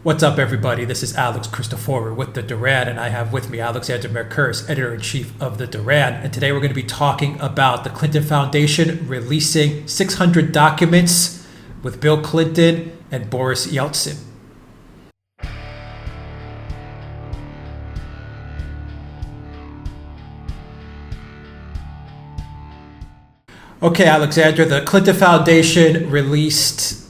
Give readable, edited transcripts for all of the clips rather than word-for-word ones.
What's up, everybody? This is Alex Christoforou with the Duran, and I have with me Alexander Mercouris, editor-in-chief of the Duran. And today we're going to be talking about the Clinton Foundation releasing 600 documents with Bill Clinton and Boris Yeltsin. Okay, Alexander, the Clinton Foundation released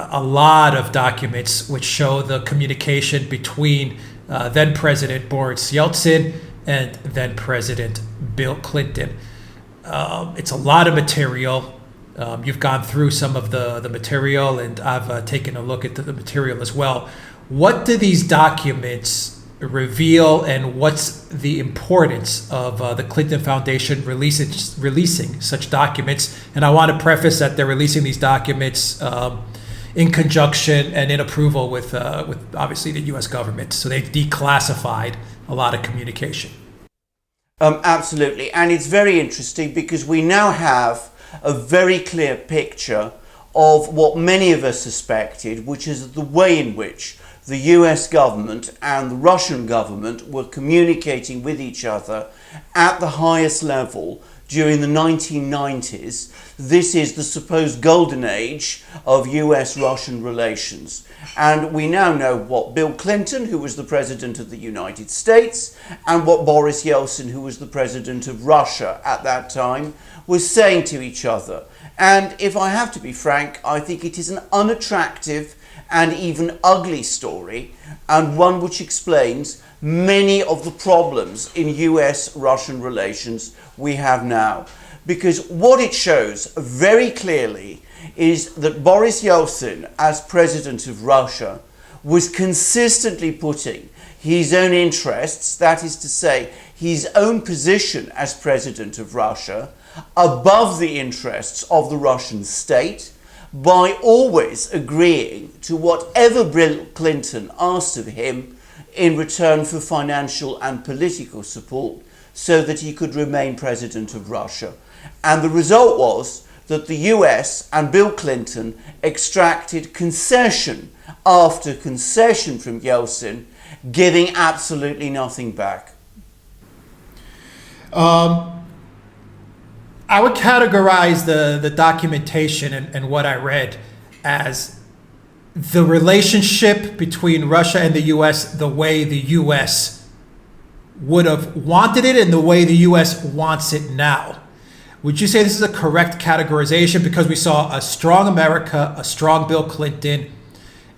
a lot of documents which show the communication between then President Boris Yeltsin and then President Bill Clinton. It's a lot of material. You've gone through some of the material, and I've taken a look at the material as well. What do these documents reveal, and what's the importance of the Clinton Foundation releasing such documents? And I want to preface that they're releasing these documents in conjunction and in approval with obviously the U.S. government. So they've declassified a lot of communication. Absolutely. And it's very interesting because we now have a very clear picture of what many of us suspected, which is the way in which the US government and the Russian government were communicating with each other at the highest level during the 1990s. This is the supposed golden age of US-Russian relations. And we now know what Bill Clinton, who was the president of the United States, and what Boris Yeltsin, who was the president of Russia at that time, was saying to each other. And if I have to be frank, I think it is an unattractive and even ugly story, and one which explains many of the problems in US-Russian relations we have now. Because what it shows very clearly is that Boris Yeltsin, as president of Russia, was consistently putting his own interests, that is to say, his own position as president of Russia, above the interests of the Russian state, by always agreeing to whatever Bill Clinton asked of him in return for financial and political support so that he could remain president of Russia. And the result was that the US and Bill Clinton extracted concession after concession from Yeltsin, giving absolutely nothing back. I would categorize the documentation and what I read as the relationship between Russia and the U.S., the way the U.S. would have wanted it and the way the U.S. wants it now. Would you say this is a correct categorization? Because we saw a strong America, a strong Bill Clinton,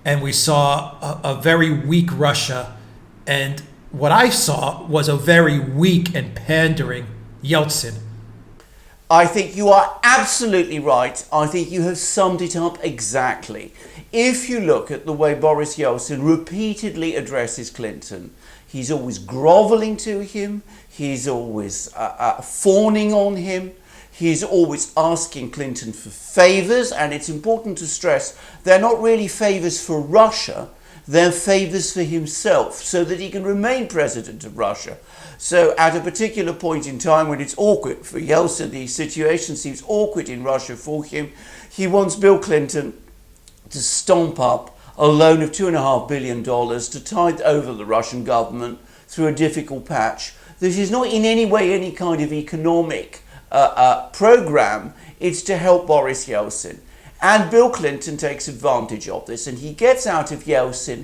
and we saw a very weak Russia. And what I saw was a very weak and pandering Yeltsin. I think you are absolutely right. I think you have summed it up exactly. If you look at the way Boris Yeltsin repeatedly addresses Clinton, he's always groveling to him, he's always fawning on him, he's always asking Clinton for favors, and it's important to stress they're not really favors for Russia, they're favors for himself so that he can remain president of Russia. So at a particular point in time when it's awkward for Yeltsin, the situation seems awkward in Russia for him, he wants Bill Clinton to stomp up a loan of $2.5 billion to tide over the Russian government through a difficult patch. This is not in any way any kind of economic program, it's to help Boris Yeltsin. And Bill Clinton takes advantage of this, and he gets out of Yeltsin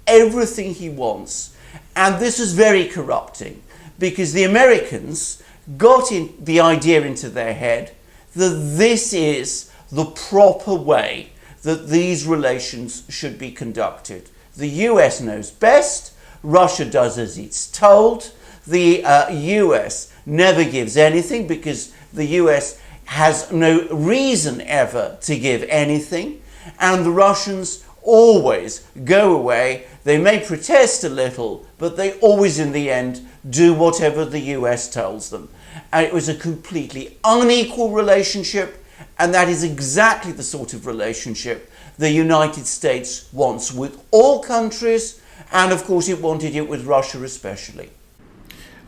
everything he wants. And this is very corrupting, because the Americans got the idea into their head that this is the proper way that these relations should be conducted. The US knows best, Russia does as it's told, the US never gives anything because the US has no reason ever to give anything, and the Russians always go away. They may protest a little, but they always in the end do whatever the US tells them. And it was a completely unequal relationship, and that is exactly the sort of relationship the United States wants with all countries, and of course it wanted it with Russia especially.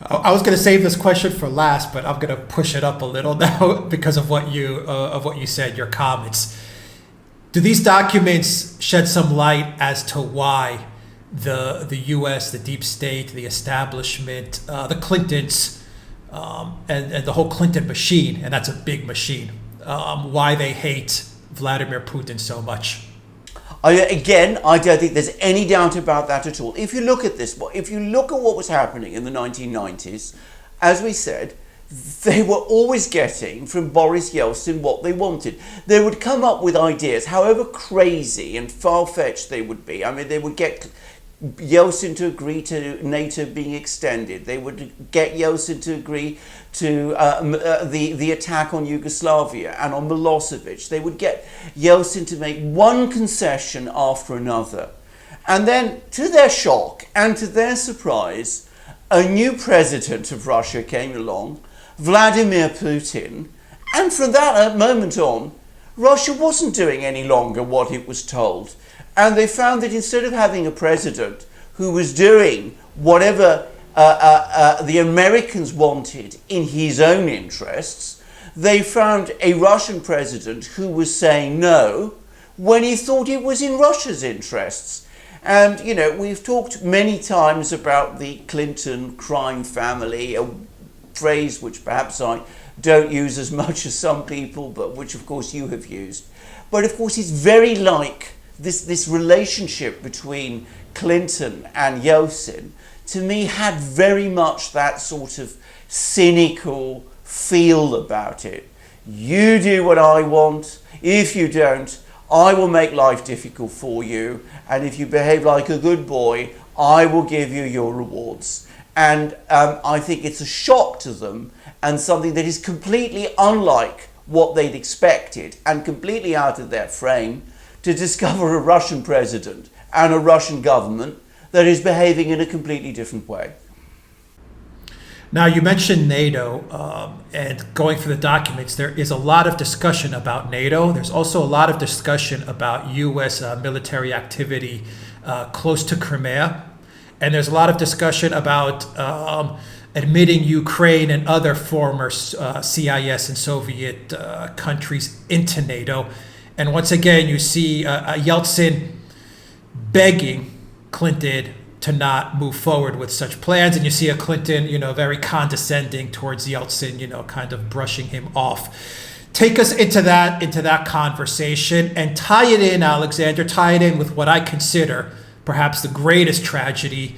I was going to save this question for last, but I'm going to push it up a little now because of what you said, your comments. Do these documents shed some light as to why the U.S., the deep state, the establishment, the Clintons, and the whole Clinton machine, and that's a big machine, why they hate Vladimir Putin so much. I don't think there's any doubt about that at all. If you look at this, if you look at what was happening in the 1990s, as we said, they were always getting from Boris Yeltsin what they wanted. They would come up with ideas, however crazy and far-fetched they would be. I mean, they would get Yeltsin to agree to NATO being extended. They would get Yeltsin to agree to the attack on Yugoslavia and on Milosevic. They would get Yeltsin to make one concession after another. And then, to their shock and to their surprise, a new president of Russia came along, Vladimir Putin, and from that moment on, Russia wasn't doing any longer what it was told. And they found that instead of having a president who was doing whatever the Americans wanted in his own interests, they found a Russian president who was saying no when he thought it was in Russia's interests. And, you know, we've talked many times about the Clinton crime family, a phrase which perhaps I don't use as much as some people, but which, of course, you have used. But, of course, it's very like this relationship between Clinton and Yeltsin, to me, had very much that sort of cynical feel about it. You do what I want. If you don't, I will make life difficult for you. And if you behave like a good boy, I will give you your rewards. And I think it's a shock to them and something that is completely unlike what they'd expected and completely out of their frame, to discover a Russian president and a Russian government that is behaving in a completely different way. Now, you mentioned NATO, and going through the documents, there is a lot of discussion about NATO. There's also a lot of discussion about U.S. Military activity close to Crimea. And there's a lot of discussion about admitting Ukraine and other former CIS and Soviet countries into NATO. And once again, you see Yeltsin begging Clinton to not move forward with such plans. And you see a Clinton, very condescending towards Yeltsin, kind of brushing him off. Take us into that conversation and tie it in, Alexander, tie it in with what I consider perhaps the greatest tragedy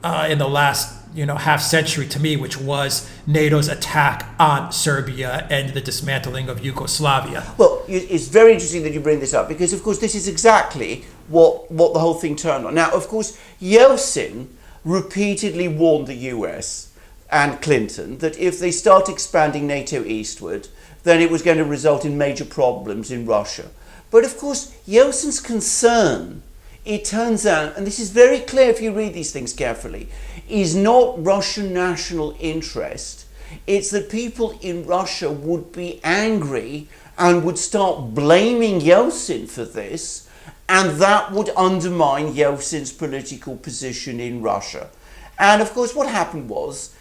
in the last half century to me, which was NATO's attack on Serbia and the dismantling of Yugoslavia. Well, it's very interesting that you bring this up, because, of course, this is exactly what the whole thing turned on. Now, of course, Yeltsin repeatedly warned the US and Clinton that if they start expanding NATO eastward, then it was going to result in major problems in Russia. But, of course, Yeltsin's concern, it turns out, and this is very clear if you read these things carefully, is not Russian national interest. It's that people in Russia would be angry and would start blaming Yeltsin for this, and that would undermine Yeltsin's political position in Russia. And of course, what happened was,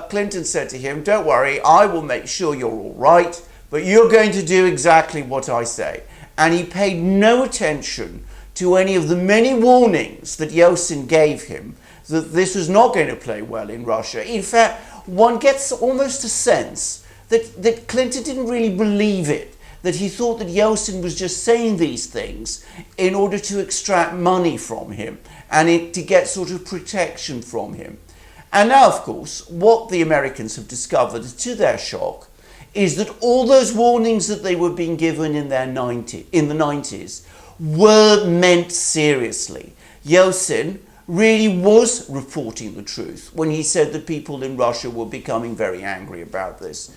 Clinton said to him, "Don't worry, I will make sure you're all right, but you're going to do exactly what I say." And he paid no attention to any of the many warnings that Yeltsin gave him that this was not going to play well in Russia. In fact, one gets almost a sense that Clinton didn't really believe it, that he thought that Yeltsin was just saying these things in order to extract money from him and to get sort of protection from him. And now, of course, what the Americans have discovered, to their shock, is that all those warnings that they were being given in the 90s were meant seriously. Yeltsin really was reporting the truth when he said that people in Russia were becoming very angry about this.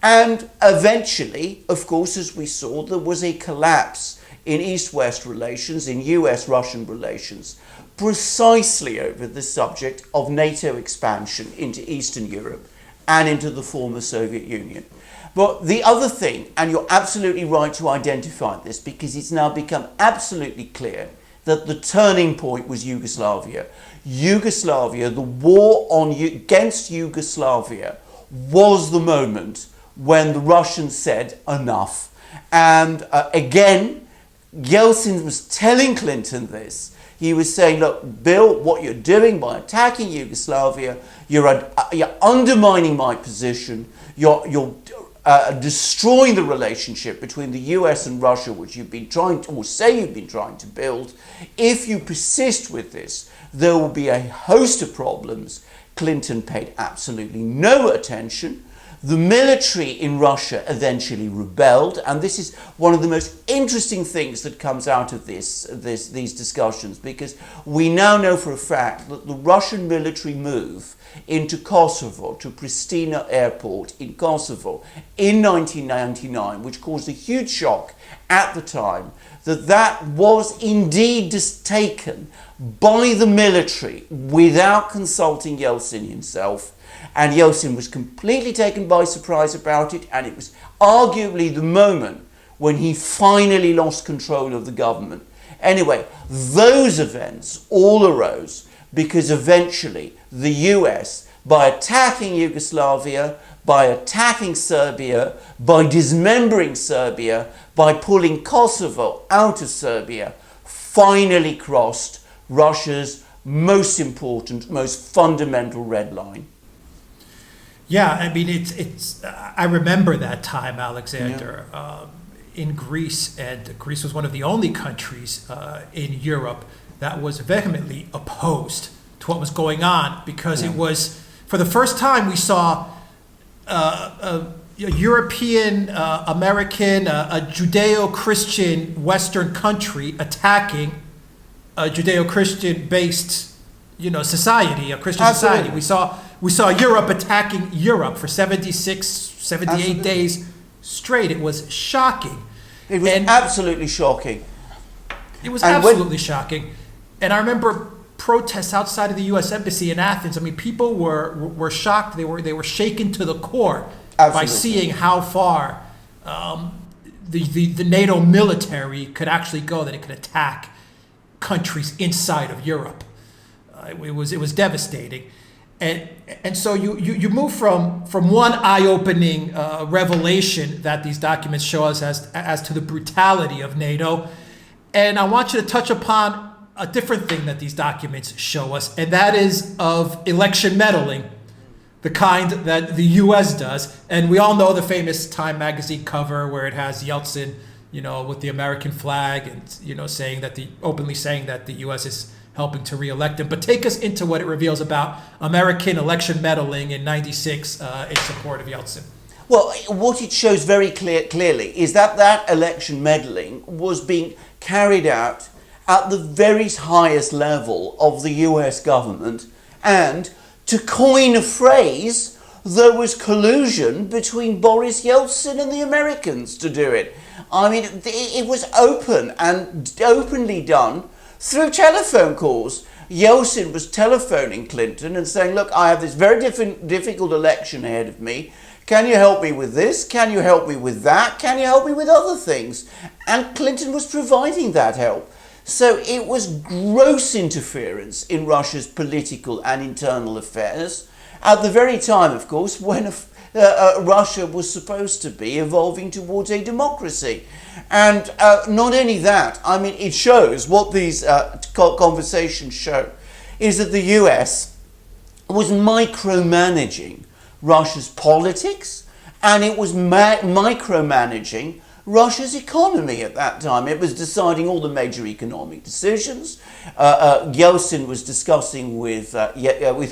And eventually, of course, as we saw, there was a collapse in East-West relations, in US-Russian relations, precisely over the subject of NATO expansion into Eastern Europe and into the former Soviet Union. But the other thing, and you're absolutely right to identify this, because it's now become absolutely clear that the turning point was Yugoslavia. Yugoslavia, the war against Yugoslavia, was the moment when the Russians said enough. And again, Yeltsin was telling Clinton this. He was saying, look, Bill, what you're doing by attacking Yugoslavia, you're undermining my position, you're destroying the relationship between the US and Russia, which you've been trying to, or say you've been trying to build. If you persist with this, there will be a host of problems. Clinton paid absolutely no attention. The military in Russia eventually rebelled, and this is one of the most interesting things that comes out of these discussions, because we now know for a fact that the Russian military move into Kosovo, to Pristina airport in Kosovo in 1999, which caused a huge shock at the time, that was indeed taken by the military without consulting Yeltsin himself. And Yeltsin was completely taken by surprise about it, and it was arguably the moment when he finally lost control of the government. Anyway, those events all arose because eventually the US, by attacking Yugoslavia, by attacking Serbia, by dismembering Serbia, by pulling Kosovo out of Serbia, finally crossed Russia's most important, most fundamental red line. Yeah, I mean, it's. I remember that time, Alexander, in Greece, and Greece was one of the only countries in Europe that was vehemently opposed to what was going on, because it was, for the first time, we saw a European, American, a Judeo-Christian Western country attacking a Judeo-Christian based, society, a Christian society. We saw Europe attacking Europe for 76, 78 days straight. It was shocking. It was absolutely shocking. It was absolutely shocking. And I remember protests outside of the U.S. Embassy in Athens. I mean, people were shocked. They were shaken to the core by seeing how far the NATO military could actually go, that it could attack countries inside of Europe. It was devastating. And so you move from one eye-opening revelation that these documents show us as to the brutality of NATO, and I want you to touch upon a different thing that these documents show us, and that is of election meddling, the kind that the U.S. does. And we all know the famous Time magazine cover where it has Yeltsin, with the American flag, and openly saying that the U.S. is helping to re-elect him. But take us into what it reveals about American election meddling in '96 in support of Yeltsin. Well, what it shows very clearly is that election meddling was being carried out at the very highest level of the US government, and, to coin a phrase, there was collusion between Boris Yeltsin and the Americans to do it. I mean, it was open and openly done through telephone calls. Yeltsin was telephoning Clinton and saying, look, I have this very difficult election ahead of me. Can you help me with this? Can you help me with that? Can you help me with other things? And Clinton was providing that help. So it was gross interference in Russia's political and internal affairs at the very time, of course, when Russia was supposed to be evolving towards a democracy. And not only that, I mean, it shows what these conversations show is that the US was micromanaging Russia's politics, and it was micromanaging Russia's economy at that time. It was deciding all the major economic decisions. Yeltsin was discussing with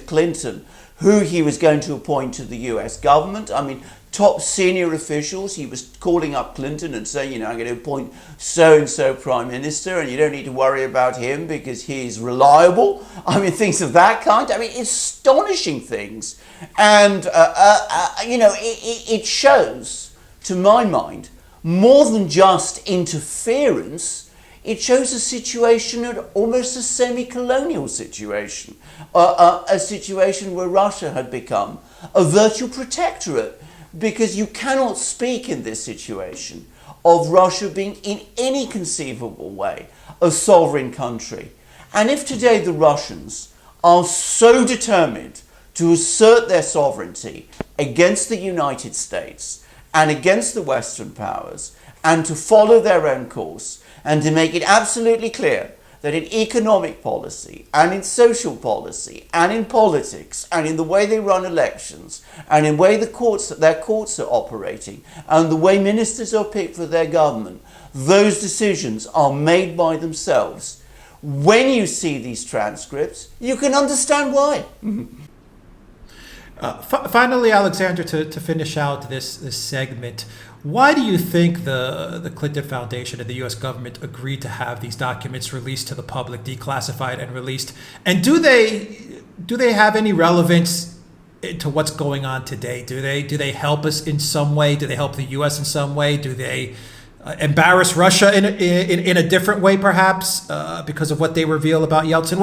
Clinton who he was going to appoint to the US government. I mean, top senior officials, he was calling up Clinton and saying, I'm going to appoint so-and-so prime minister, and you don't need to worry about him because he's reliable. I mean, things of that kind. I mean, astonishing things. And, it shows, to my mind, more than just interference. It shows a situation, almost a semi-colonial situation, a situation where Russia had become a virtual protectorate, because you cannot speak in this situation of Russia being in any conceivable way a sovereign country. And if today the Russians are so determined to assert their sovereignty against the United States and against the Western powers, and to follow their own course, and to make it absolutely clear that in economic policy and in social policy and in politics and in the way they run elections and in the way their courts are operating and the way ministers are picked for their government, those decisions are made by themselves. When you see these transcripts, you can understand why. Finally, Alexander, to finish out this segment, why do you think the Clinton Foundation and the U.S. government agreed to have these documents released to the public, declassified and released? And do they have any relevance to what's going on today? Do they help us in some way? Do they help the U.S. in some way? Do they embarrass Russia in a different way, perhaps, because of what they reveal about Yeltsin?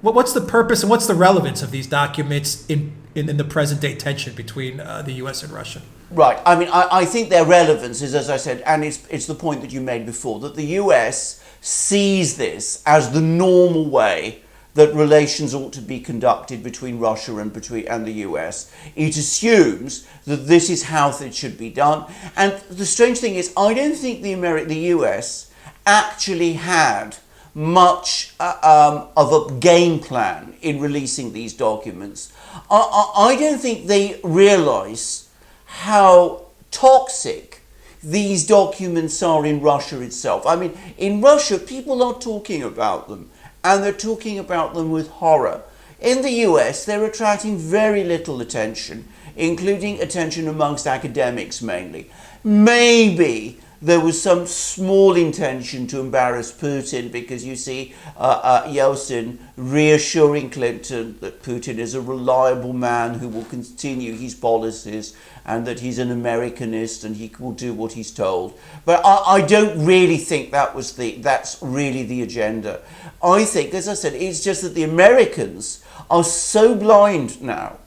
What's the purpose and what's the relevance of these documents in the present day tension between the U.S. and Russia? Right. I mean, I think their relevance is, as I said, and it's the point that you made before, that the US sees this as the normal way that relations ought to be conducted between Russia and the US. It assumes that this is how it should be done. And the strange thing is, I don't think the US actually had much of a game plan in releasing these documents. I don't think they realise how toxic these documents are in Russia itself. I mean, in Russia, people are talking about them, and they're talking about them with horror. In the US, they're attracting very little attention, including attention amongst academics mainly. Maybe there was some small intention to embarrass Putin because you see Yeltsin reassuring Clinton that Putin is a reliable man who will continue his policies and that he's an Americanist and he will do what he's told. But I don't really think that's really the agenda. I think, as I said, it's just that the Americans are so blind now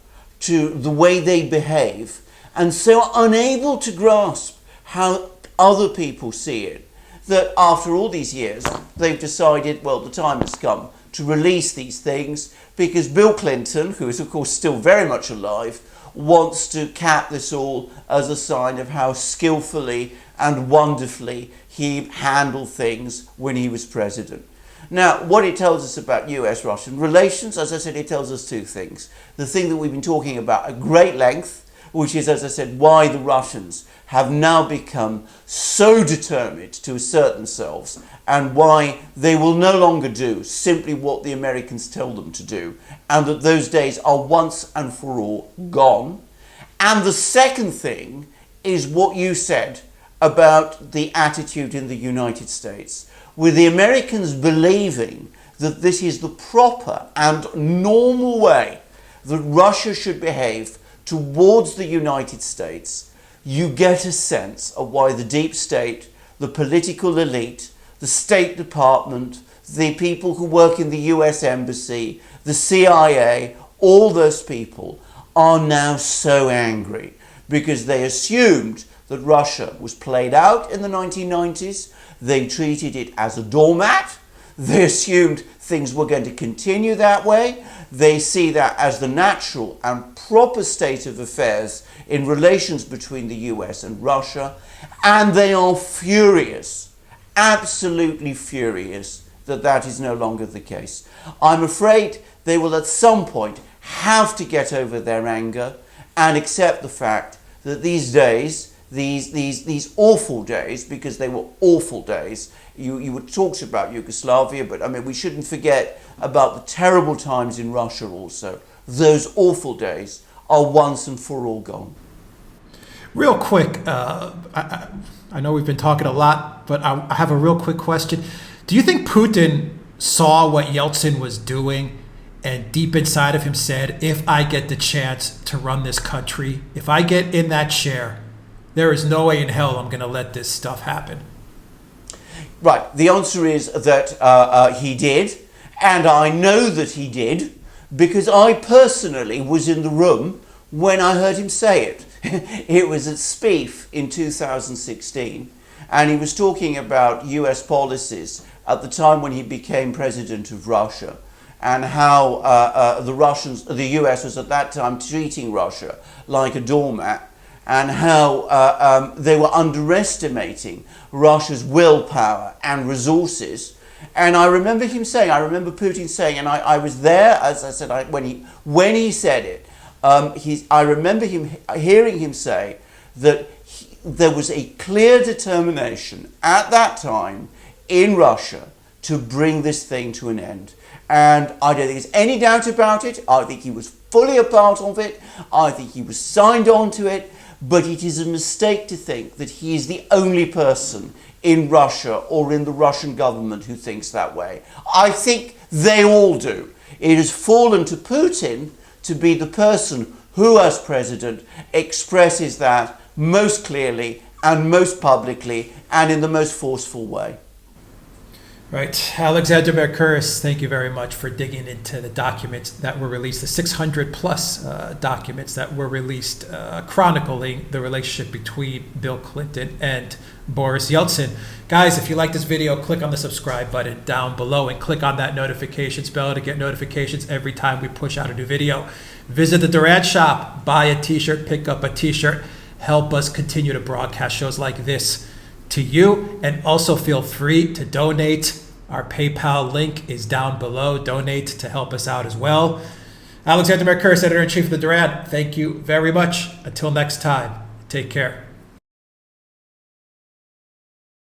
to the way they behave and so unable to grasp how other people see it, that after all these years, they've decided, well, the time has come to release these things because Bill Clinton, who is of course still very much alive, wants to cap this all as a sign of how skillfully and wonderfully he handled things when he was president. Now, what it tells us about US-Russian relations, as I said, it tells us two things. The thing that we've been talking about at great length, which is, as I said, why the Russians have now become so determined to assert themselves and why they will no longer do simply what the Americans tell them to do, and that those days are once and for all gone. And the second thing is what you said about the attitude in the United States, with the Americans believing that this is the proper and normal way that Russia should behave towards the United States. You get a sense of why the deep state, the political elite, the State Department, the people who work in the US Embassy, the CIA, all those people are now so angry because they assumed that Russia was played out in the 1990s. They treated it as a doormat. They assumed things were going to continue that way. They see that as the natural and proper state of affairs in relations between the US and Russia, and they are furious, absolutely furious, that that is no longer the case. I'm afraid they will at some point have to get over their anger and accept the fact that these days, these awful days, because they were awful days. You talked about Yugoslavia, but I mean, we shouldn't forget about the terrible times in Russia also. Those awful days are once and for all gone. Real quick, I know we've been talking a lot, but I have a real quick question. Do you think Putin saw what Yeltsin was doing and deep inside of him said, if I get the chance to run this country, if I get in that chair, there is no way in hell I'm going to let this stuff happen? Right. The answer is that he did. And I know that he did because I personally was in the room when I heard him say it. It was at SPIEF in 2016. And he was talking about US policies at the time when he became president of Russia, and how the US was at that time treating Russia like a doormat, and how they were underestimating Russia's willpower and resources, And I remember Putin saying, and I was there, as I said, when he said it, I remember hearing him say that there was a clear determination at that time in Russia to bring this thing to an end. And I don't think there's any doubt about it. I think he was fully a part of it. I think he was signed on to it. But it is a mistake to think that he is the only person in Russia or in the Russian government who thinks that way. I think they all do. It has fallen to Putin to be the person who, as president, expresses that most clearly and most publicly and in the most forceful way. Right. Alexander Mercouris, thank you very much for digging into the documents that were released, the 600 plus documents that were released chronicling the relationship between Bill Clinton and Boris Yeltsin. Guys, if you like this video, click on the subscribe button down below and click on that notifications bell to get notifications every time we push out a new video. Visit the Duran shop, buy a t-shirt, pick up a t-shirt, help us continue to broadcast shows like this to you, and also feel free to donate. Our PayPal link is down below. Donate to help us out as well. Alexander Mercouris, Editor-in-Chief of the Duran, thank you very much. Until next time, take care.